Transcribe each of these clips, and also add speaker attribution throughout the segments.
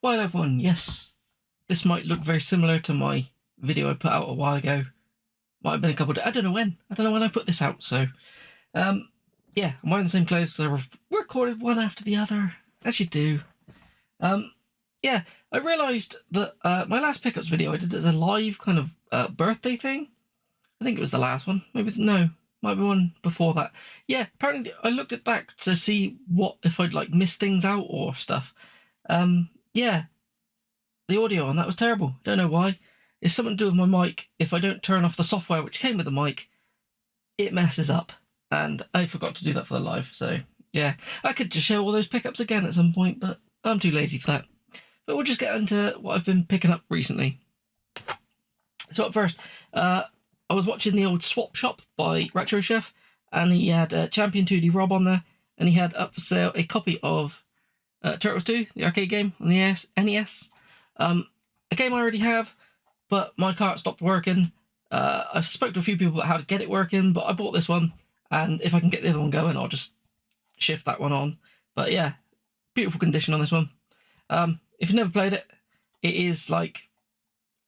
Speaker 1: Well, everyone, yes, this might look very similar to my video I put out a while ago. Might have been a couple of days. I don't know when. I don't know when I put this out. So, yeah, I'm wearing the same clothes because I recorded one after the other, as you do. Yeah, I realised that my last pickups video I did as a live kind of birthday thing. I think it was the last one. Maybe no, might be one before that. Yeah, apparently I looked it back to see what if I'd like missed things out or stuff. Yeah, the audio on that was terrible. Don't know why. It's something to do with my mic. If I don't turn off the software which came with the mic, it messes up. And I forgot to do that for the live. So yeah, I could just show all those pickups again at some point, but I'm too lazy for that. But we'll just get into what I've been picking up recently. So at first, I was watching the old Swap Shop by Retro Chef, and he had Champion 2D Rob on there, and he had up for sale a copy of Turtles 2, the arcade game on the NES. A game I already have, but my cart stopped working. I spoke to a few people about how to get it working, but I bought this one, and if I can get the other one going, I'll just shift that one on. But yeah, beautiful condition on this one. If you've never played it, it is like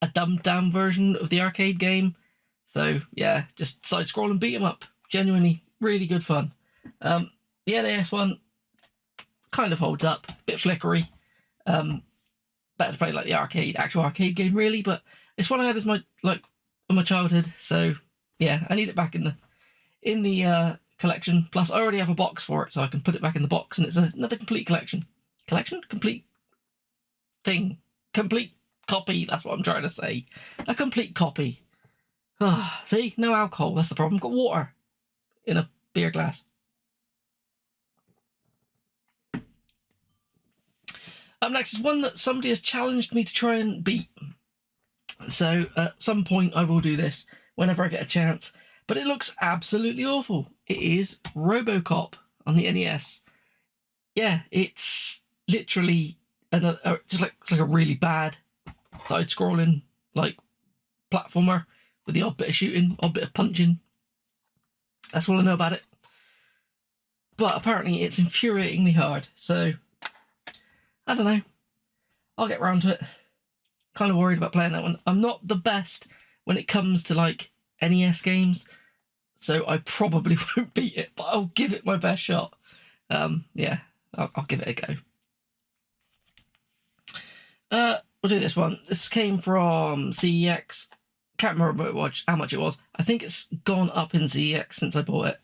Speaker 1: a dumbed down version of the arcade game. So yeah, just side-scrolling beat 'em up. Genuinely really good fun. The NES one kind of holds up, a bit flickery. Better to play like the actual arcade game really, but it's one I had as my childhood. So yeah, I need it back in the collection. Plus, I already have a box for it, so I can put it back in the box, and it's another complete collection. Complete thing. Complete copy. That's what I'm trying to say. A complete copy. See, no alcohol. That's the problem. Got water in a beer glass. Up next is one that somebody has challenged me to try and beat. So at some point I will do this whenever I get a chance. But it looks absolutely awful. It is Robocop on the NES. Yeah, it's literally it's like a really bad side-scrolling like platformer with the odd bit of shooting, odd bit of punching. That's all I know about it. But apparently it's infuriatingly hard. So I don't know. I'll get round to it. Kind of worried about playing that one. I'm not the best when it comes to like NES games, so I probably won't beat it, but I'll give it my best shot. Yeah, I'll give it a go. We'll do this one. This came from CEX. Can't remember how much it was. I think it's gone up in CEX since I bought it,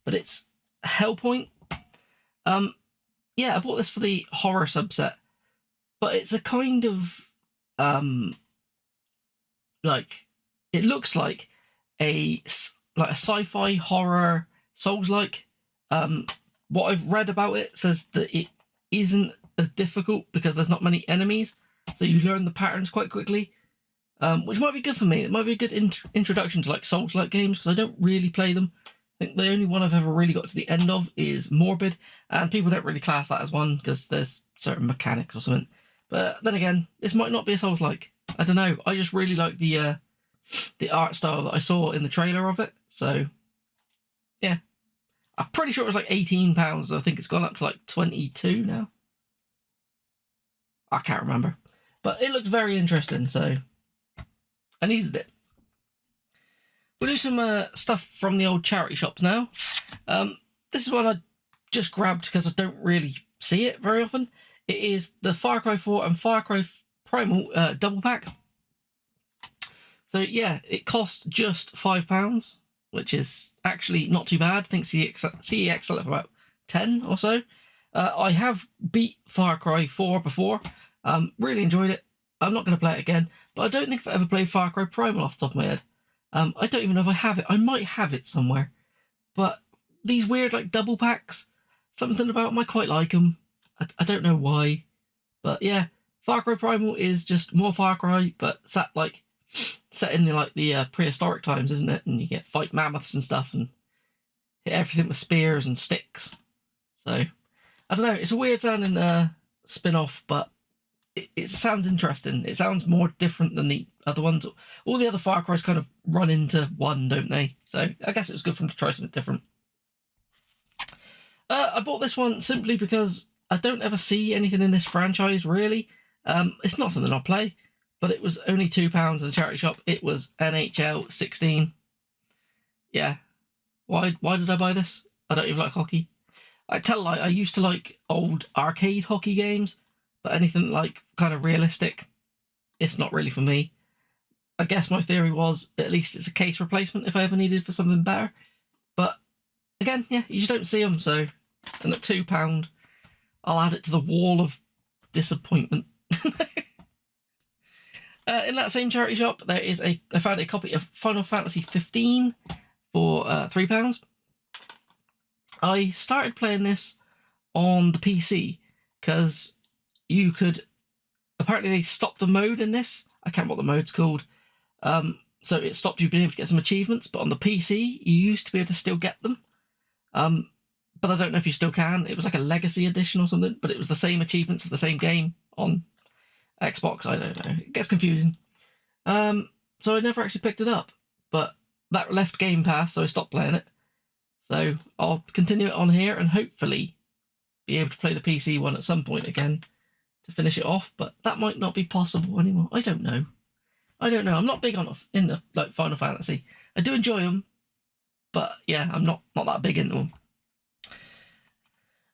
Speaker 1: but it's Hellpoint. Yeah, I bought this for the horror subset, but it's a kind of like it looks like a sci-fi horror Souls-like. What I've read about it says that it isn't as difficult because there's not many enemies, so you learn the patterns quite quickly, which might be good for me. It might be a good introduction to like Souls-like games because I don't really play them. I think the only one I've ever really got to the end of is Morbid, and people don't really class that as one because there's certain mechanics or something. But then again, this might not be a Souls-like. I don't know. I just really like the art style that I saw in the trailer of it. So, yeah. I'm pretty sure it was like £18. I think it's gone up to like 22 now. I can't remember. But it looked very interesting, so I needed it. We'll do some stuff from the old charity shops now. This is one I just grabbed because I don't really see it very often. It is the Far Cry 4 and Far Cry Primal double pack. So yeah, it costs just £5, which is actually not too bad. I think CEX sell it for about 10 or so. I have beat Far Cry 4 before. Really enjoyed it. I'm not going to play it again, but I don't think I've ever played Far Cry Primal off the top of my head. I don't even know if I have it. I might have it somewhere. But these weird like double packs, something about them, I quite like them. I don't know why. But yeah, Far Cry Primal is just more Far Cry, but set in the prehistoric times, isn't it? And you get fight mammoths and stuff and hit everything with spears and sticks. So, I don't know. It's a weird sounding spin-off, but it sounds interesting. It sounds more different than the other ones. All the other Far Cry's kind of run into one, don't they? So I guess it was good for them to try something different. I bought this one simply because I don't ever see anything in this franchise, really. It's not something I'll play, but it was only £2 in a charity shop. It was NHL 16. Yeah. Why did I buy this? I don't even like hockey. I tell a lie, I used to like old arcade hockey games, but anything like kind of realistic, it's not really for me. I guess my theory was at least it's a case replacement if I ever needed for something better. But again, yeah, you just don't see them. So, and at £2, I'll add it to the wall of disappointment. In that same charity shop, I found a copy of Final Fantasy 15 for £3. I started playing this on the PC because you could. Apparently, they stopped the mode in this. I can't remember what the mode's called. So it stopped you being able to get some achievements. But on the PC, you used to be able to still get them. But I don't know if you still can. It was like a Legacy Edition or something. But it was the same achievements of the same game on Xbox. I don't know. It gets confusing. So I never actually picked it up. But that left Game Pass, so I stopped playing it. So I'll continue it on here and hopefully be able to play the PC one at some point again to finish it off. But that might not be possible anymore. I don't know. I'm not big on like Final Fantasy. I do enjoy them, but yeah, I'm not that big into them.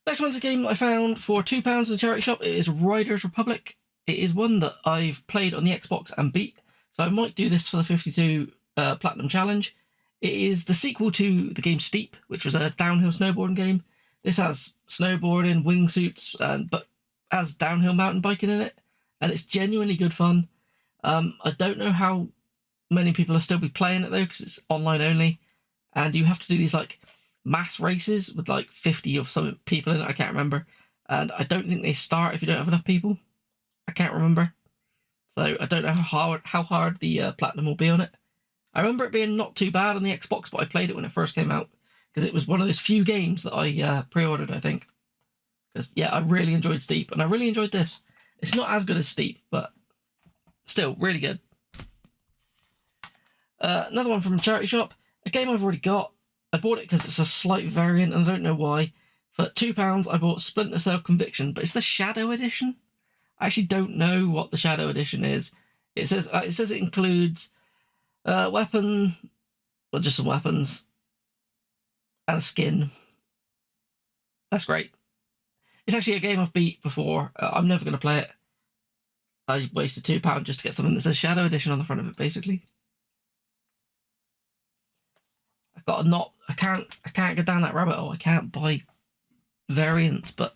Speaker 1: Next one's a game that I found for £2 in the charity shop. It is Riders Republic. It is one that I've played on the Xbox and beat, so I might do this for the 52 Platinum Challenge. It is the sequel to the game Steep, which was a downhill snowboarding game. This has snowboarding, wingsuits, but has downhill mountain biking in it, and it's genuinely good fun. I don't know how many people will still be playing it though, because it's online only, and you have to do these like mass races with like 50 or some people in it. I can't remember, and I don't think they start if you don't have enough people. I can't remember, so I don't know how hard the platinum will be on it. I remember it being not too bad on the Xbox, but I played it when it first came out because it was one of those few games that I pre-ordered, I think. Because, yeah, I really enjoyed Steep, and I really enjoyed this. It's not as good as Steep, but still, really good. Another one from a charity shop, a game I've already got. I bought it because it's a slight variant, and I don't know why. For £2, I bought Splinter Cell Conviction, but it's the Shadow Edition. I actually don't know what the Shadow Edition is. It says it includes weapon, well, just some weapons, and a skin. That's great. It's actually a game I've beat before. I'm never going to play it. I wasted £2 just to get something that says Shadow Edition on the front of it, basically. I've got I can't go down that rabbit hole. I can't buy variants, but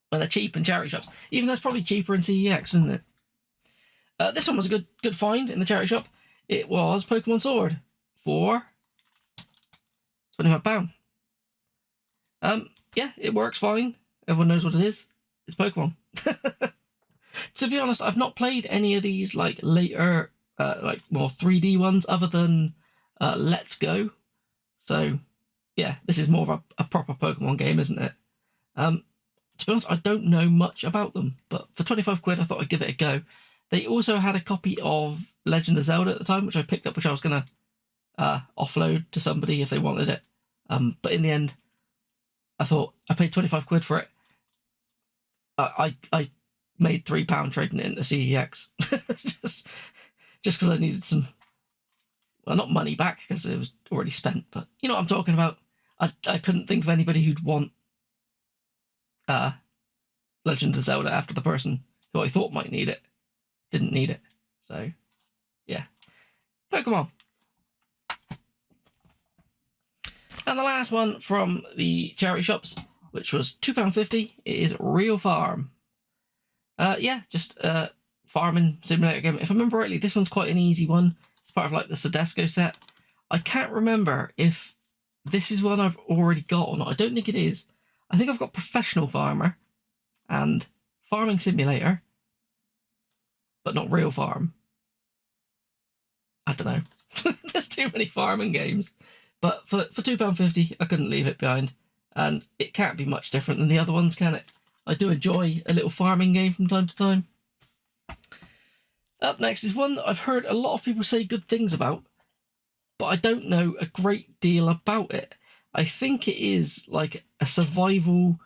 Speaker 1: when they're cheap in charity shops, even though it's probably cheaper in CEX, isn't it? This one was a good find in the charity shop. It was Pokémon Sword for £25. Yeah, it works fine. Everyone knows what it is. It's Pokemon. To be honest, I've not played any of these like later, like more 3D ones other than Let's Go. So, yeah, this is more of a proper Pokemon game, isn't it? To be honest, I don't know much about them, but for £25, I thought I'd give it a go. They also had a copy of Legend of Zelda at the time, which I picked up, which I was going to offload to somebody if they wanted it. But in the end, I thought I paid £25 for it. I made £3 trading it into CEX just because I needed some, well, not money back because it was already spent, but you know what I'm talking about. I couldn't think of anybody who'd want Legend of Zelda after the person who I thought might need it didn't need it. So yeah, Pokemon. And the last one from the charity shops, which was £2.50, is Real Farm. Yeah, just a farming simulator game. If I remember rightly, this one's quite an easy one. It's part of like the Sodesco set. I can't remember if this is one I've already got or not. I don't think it is. I think I've got Professional Farmer and Farming Simulator, but not Real Farm. I don't know. There's too many farming games. But for £2.50, I couldn't leave it behind. And it can't be much different than the other ones, can it? I do enjoy a little farming game from time to time. Up next is one that I've heard a lot of people say good things about, but I don't know a great deal about it. I think it is like a survival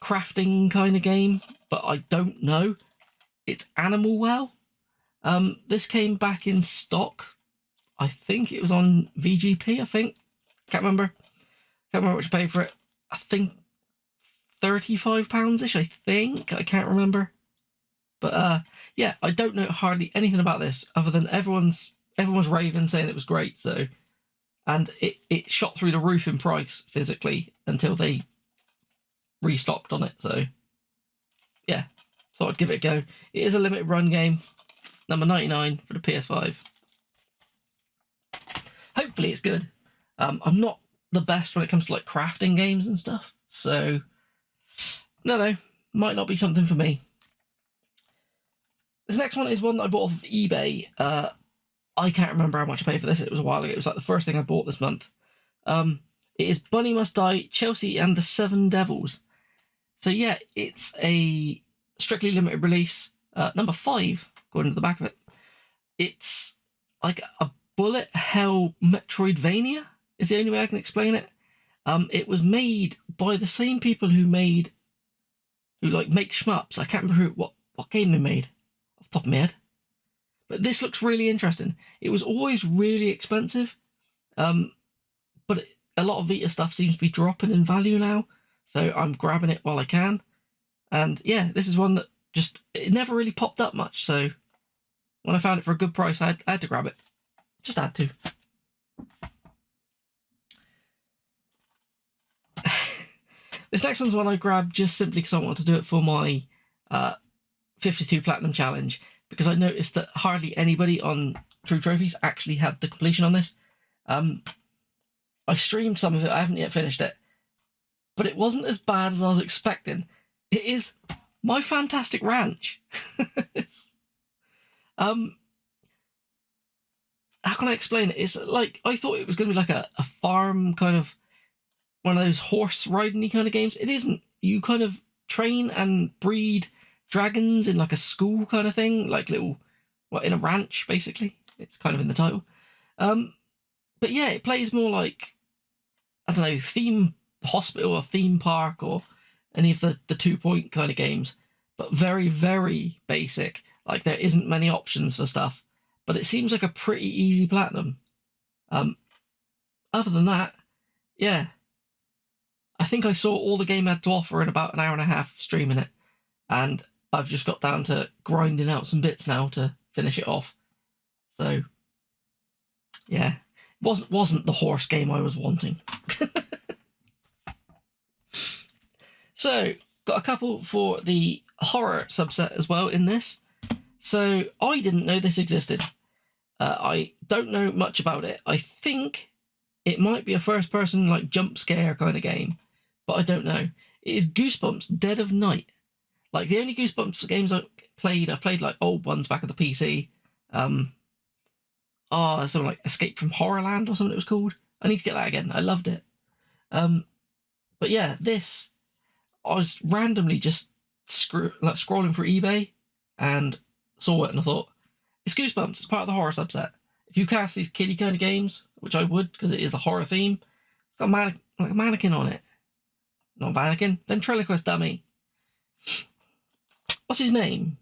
Speaker 1: crafting kind of game, but I don't know. It's Animal Well. This came back in stock. I think it was on VGP, I think. Can't remember what you paid for it. I think £35-ish, I think. I can't remember. But yeah, I don't know hardly anything about this other than everyone's raving, saying it was great. So, and it shot through the roof in price physically until they restocked on it. So yeah, thought I'd give it a go. It is a limited run game, number 99 for the PS5. Hopefully it's good. I'm not the best when it comes to like crafting games and stuff, so no, might not be something for me. This next one is one that I bought off of eBay. I can't remember how much I paid for this. It was a while ago. It was like the first thing I bought this month. It is Bunny Must Die, Chelsea and the Seven Devils. So yeah, it's a strictly limited release. Number 5, according to the back of it. It's like a bullet hell Metroidvania, is the only way I can explain it. It was made by the same people who make shmups. I can't remember what game they made off the top of my head. But this looks really interesting. It was always really expensive, but a lot of Vita stuff seems to be dropping in value now, so I'm grabbing it while I can. And yeah, this is one that it never really popped up much, so when I found it for a good price, I had to grab it. Just had to. This next one's one I grabbed just simply because I wanted to do it for my 52 Platinum Challenge, because I noticed that hardly anybody on True Trophies actually had the completion on this. I streamed some of it, I haven't yet finished it, but it wasn't as bad as I was expecting. It is My Fantastic Ranch. How can I explain it? It's like, I thought it was going to be like a farm kind of, one of those horse riding-y kind of games. It isn't. You kind of train and breed dragons in like a school kind of thing, like in a ranch, basically. It's kind of in the title. But yeah, it plays more like, I don't know, theme hospital or theme park or any of the 2 Point kind of games, but very, very basic. Like, there isn't many options for stuff, but it seems like a pretty easy platinum. Other than that, yeah, I think I saw all the game had to offer in about an hour and a half streaming it, and I've just got down to grinding out some bits now to finish it off. So yeah, wasn't the horse game I was wanting. So got a couple for the horror subset as well in this. So I didn't know this existed. I don't know much about it. I think it might be a first-person like jump scare kind of game, but I don't know. It is Goosebumps Dead of Night. Like, the only Goosebumps games I've played like old ones back at the PC. Something like Escape from Horrorland or something it was called. I need to get that again. I loved it. But yeah, this, I was randomly just scrolling through eBay and saw it, and I thought, it's Goosebumps. It's part of the horror subset. If you cast these kiddie kind of games, which I would because it is a horror theme, it's got a mannequin on it. Not a mannequin, ventriloquist dummy. What's his name?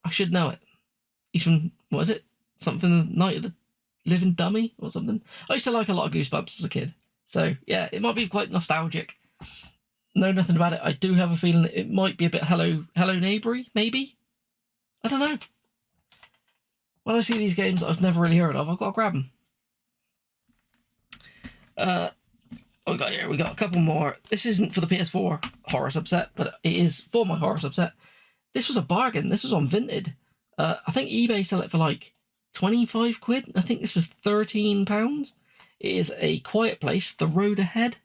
Speaker 1: I should know it. He's from, what is it? Something Night of the Living Dummy or something. I used to like a lot of Goosebumps as a kid. So yeah, it might be quite nostalgic. Know nothing about it. I do have a feeling it might be a bit Hello Neighboury, maybe? I don't know. When I see these games that I've never really heard of, I've got to grab them. We got a couple more. This isn't for the PS4 horror subset, but it is for my horror subset. This was a bargain. This was on Vinted. I think eBay sell it for like 25 quid. I think this was £13. It is A Quiet Place, The Road Ahead.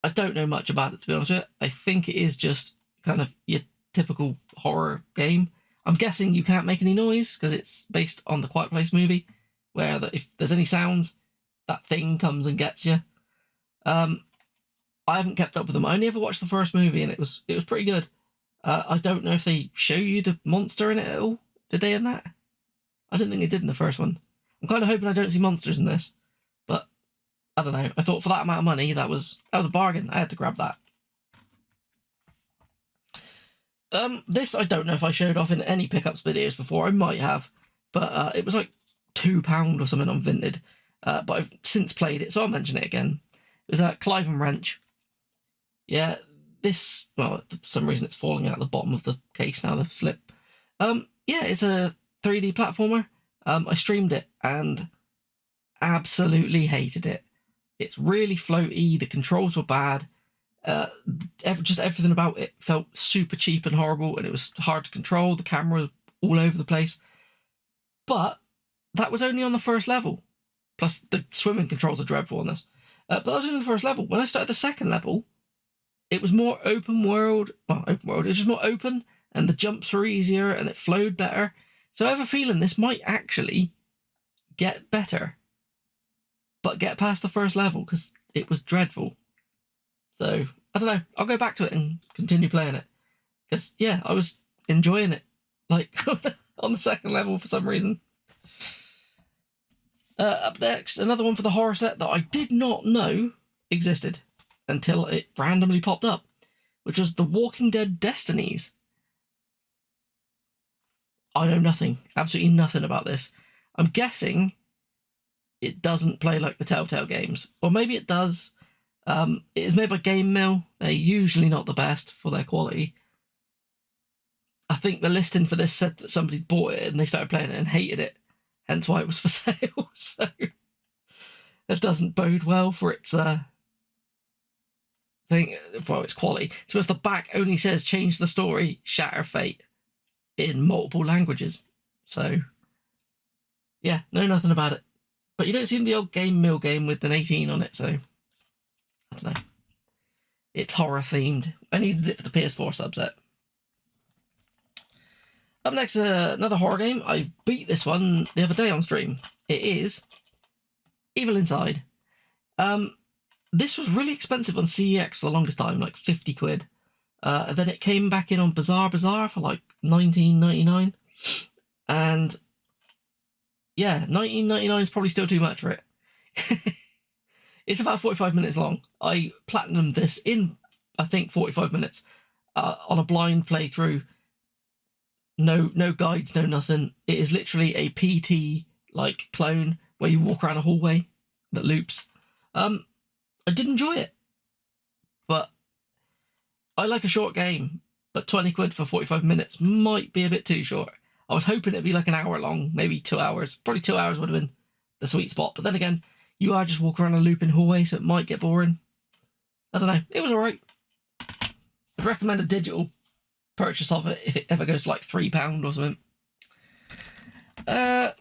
Speaker 1: I don't know much about it, to be honest with you. I think it is just kind of your typical horror game. I'm guessing you can't make any noise because it's based on the Quiet Place movie, where if there's any sounds, that thing comes and gets you. I haven't kept up with them. I only ever watched the first movie, and it was pretty good. I don't know if they show you the monster in it at all. Did they in that? I don't think they did in the first one. I'm kind of hoping I don't see monsters in this, but I don't know. I thought for that amount of money, that was a bargain. I had to grab that. This I don't know if I showed off in any pickups videos before. I might have, but it was like £2 or something on Vinted. But I've since played it, so I'll mention it again. It was Clive and Wrench. Yeah, this, well, for some reason it's falling out the bottom of the case now, the slip. Yeah, it's a 3D platformer. I streamed it and absolutely hated it. It's really floaty, the controls were bad. Just everything about it felt super cheap and horrible, and it was hard to control. The camera was all over the place. But that was only on the first level. Plus, the swimming controls are dreadful on this. But that was only the first level. When I started the second level, it was more open world. Well, open world. It was just more open, and the jumps were easier, and it flowed better. So I have a feeling this might actually get better, but get past the first level, because it was dreadful. So, I don't know. I'll go back to it and continue playing it. Because, yeah, I was enjoying it. Like, on the second level for some reason. Up next, another one for the horror set that I did not know existed until it randomly popped up, which was The Walking Dead Destinies. I know nothing, absolutely nothing about this. I'm guessing it doesn't play like the Telltale games. Or maybe it does. It is made by Game Mill. They're usually not the best for their quality. I think the listing for this said that somebody bought it and they started playing it and hated it. Hence why it was for sale. So it doesn't bode well for its thing. Well, its quality. So as the back only says change the story, shatter fate in multiple languages. So yeah, know nothing about it. But you don't see the old Game Mill game with an 18 on it, so I don't know. It's horror themed. I needed it for the PS4 subset. Up next, another horror game. I beat this one the other day on stream. It is Evil Inside. This was really expensive on CEX for the longest time, like 50 quid. And then it came back in on Bazaar for like $19.99. And yeah, $19.99 is probably still too much for it. It's about 45 minutes long. I platinumed this in, I think, 45 minutes on a blind playthrough. No guides, no nothing. It is literally a PT like clone where you walk around a hallway that loops. I did enjoy it, but I like a short game. But 20 quid for 45 minutes might be a bit too short. I was hoping it'd be like an hour long, maybe 2 hours. Probably 2 hours would have been the sweet spot. But then again, you are just walking around a looping hallway, so it might get boring. I don't know. It was alright. I'd recommend a digital purchase of it if it ever goes to like £3 or something.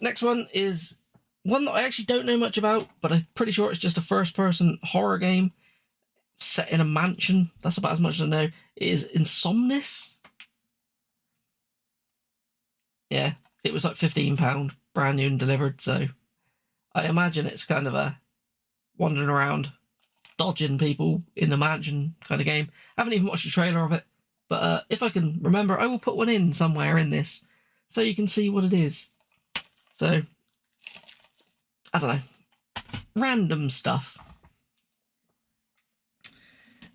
Speaker 1: Next one is one that I actually don't know much about, but I'm pretty sure it's just a first-person horror game set in a mansion. That's about as much as I know. It is Insomnus. Yeah, it was like £15, brand new and delivered, so I imagine it's kind of a wandering around, dodging people in a mansion kind of game. I haven't even watched a trailer of it. But if I can remember, I will put one in somewhere in this so you can see what it is. So, I don't know. Random stuff.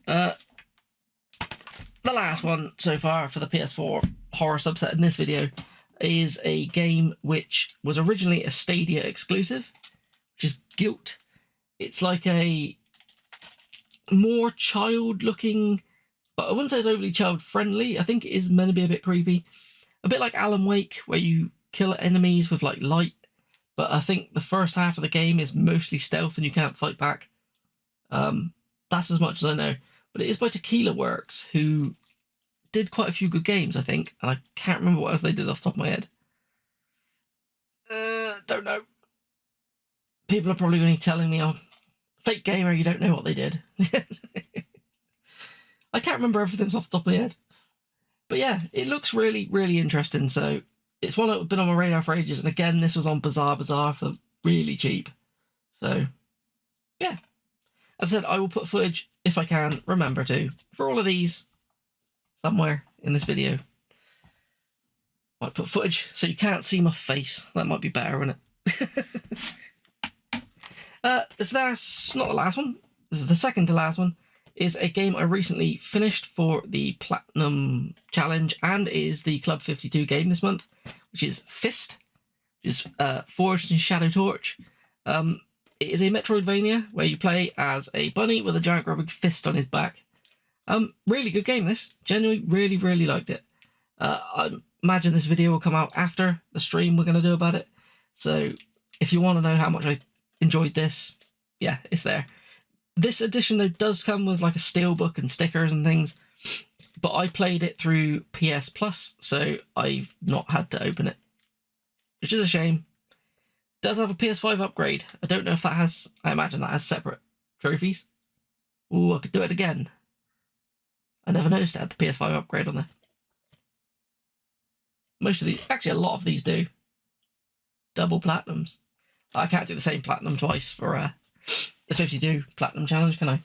Speaker 1: The last one so far for the PS4 horror subset in this video is a game which was originally a Stadia exclusive, which is Gylt. It's like a more child-looking, but I wouldn't say it's overly child-friendly. I think it is meant to be a bit creepy. A bit like Alan Wake, where you kill enemies with, like, light. But I think the first half of the game is mostly stealth and you can't fight back. That's as much as I know. But it is by Tequila Works, who did quite a few good games, I think. And I can't remember what else they did off the top of my head. Don't know. People are probably going to be telling me, oh, fake gamer, you don't know what they did. I can't remember everything off the top of my head. But yeah, it looks really, really interesting. So it's one that's been on my radar for ages. And again, this was on Bazaar for really cheap. So yeah. As I said, I will put footage, if I can remember to, for all of these somewhere in this video. Might put footage so you can't see my face. That might be better, wouldn't it? This last, not the last one. This is the second to last one. is a game I recently finished for the Platinum Challenge and is the Club 52 game this month, which is Fist, which is Forged in Shadow Torch. It is a Metroidvania where you play as a bunny with a giant rubber fist on his back. Really good game, this. Genuinely, really, really liked it. I imagine this video will come out after the stream we're going to do about it. So if you want to know how much I enjoyed this, yeah, it's there. This edition, though, does come with like a steelbook and stickers and things, but I played it through PS Plus, so I've not had to open it, which is a shame. It does have a PS5 upgrade. I don't know if that has, I imagine that has separate trophies. Ooh, I could do it again. I never noticed it had the PS5 upgrade on there. Most of these, actually a lot of these do. Double platinums. I can't do the same platinum twice for the 52 Platinum Challenge, can I?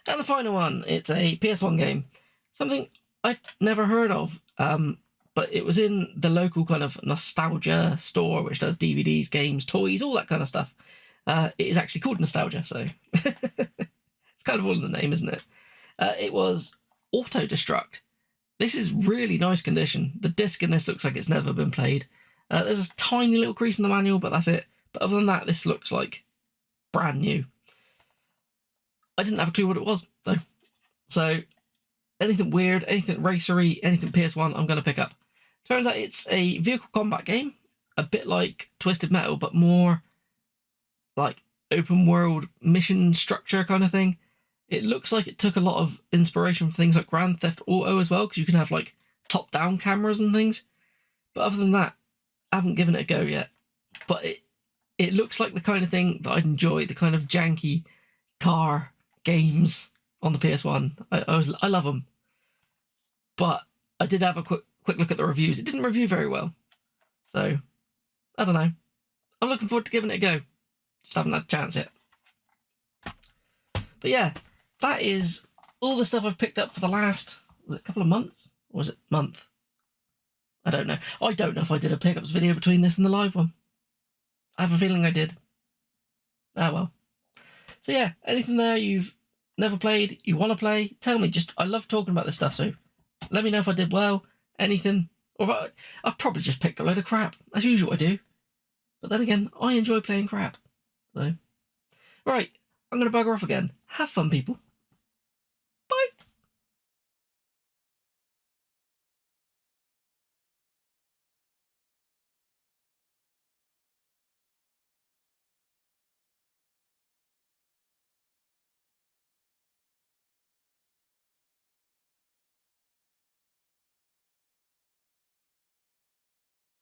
Speaker 1: And the final one, it's a PS1 game. Something I'd never heard of, but it was in the local kind of nostalgia store, which does DVDs, games, toys, all that kind of stuff. It is actually called Nostalgia, so it's kind of all in the name, isn't it? It was Auto Destruct. This is really nice condition. The disc in this looks like it's never been played. There's a tiny little crease in the manual, but that's it. But other than that, this looks like brand new. I didn't have a clue what it was, though. So anything weird, anything racery, anything PS1, I'm going to pick up. Turns out it's a vehicle combat game, a bit like Twisted Metal, but more like open world mission structure kind of thing. It looks like it took a lot of inspiration from things like Grand Theft Auto as well, because you can have like top-down cameras and things. But other than that, I haven't given it a go yet. But it looks like the kind of thing that I'd enjoy, the kind of janky car games on the PS1. I love them. But I did have a quick look at the reviews. It didn't review very well. So, I don't know. I'm looking forward to giving it a go. Just haven't had a chance yet. But yeah, that is all the stuff I've picked up for the last, was it a couple of months? Or was it a month? I don't know. I don't know if I did a pickups video between this and the live one. I have a feeling I did. Ah, well. So yeah, anything there you've never played, you want to play, tell me. I love talking about this stuff, so let me know if I did well, anything. Or if I've probably just picked a load of crap. As usual I do. But then again, I enjoy playing crap. So, right, I'm going to bugger off again. Have fun, people.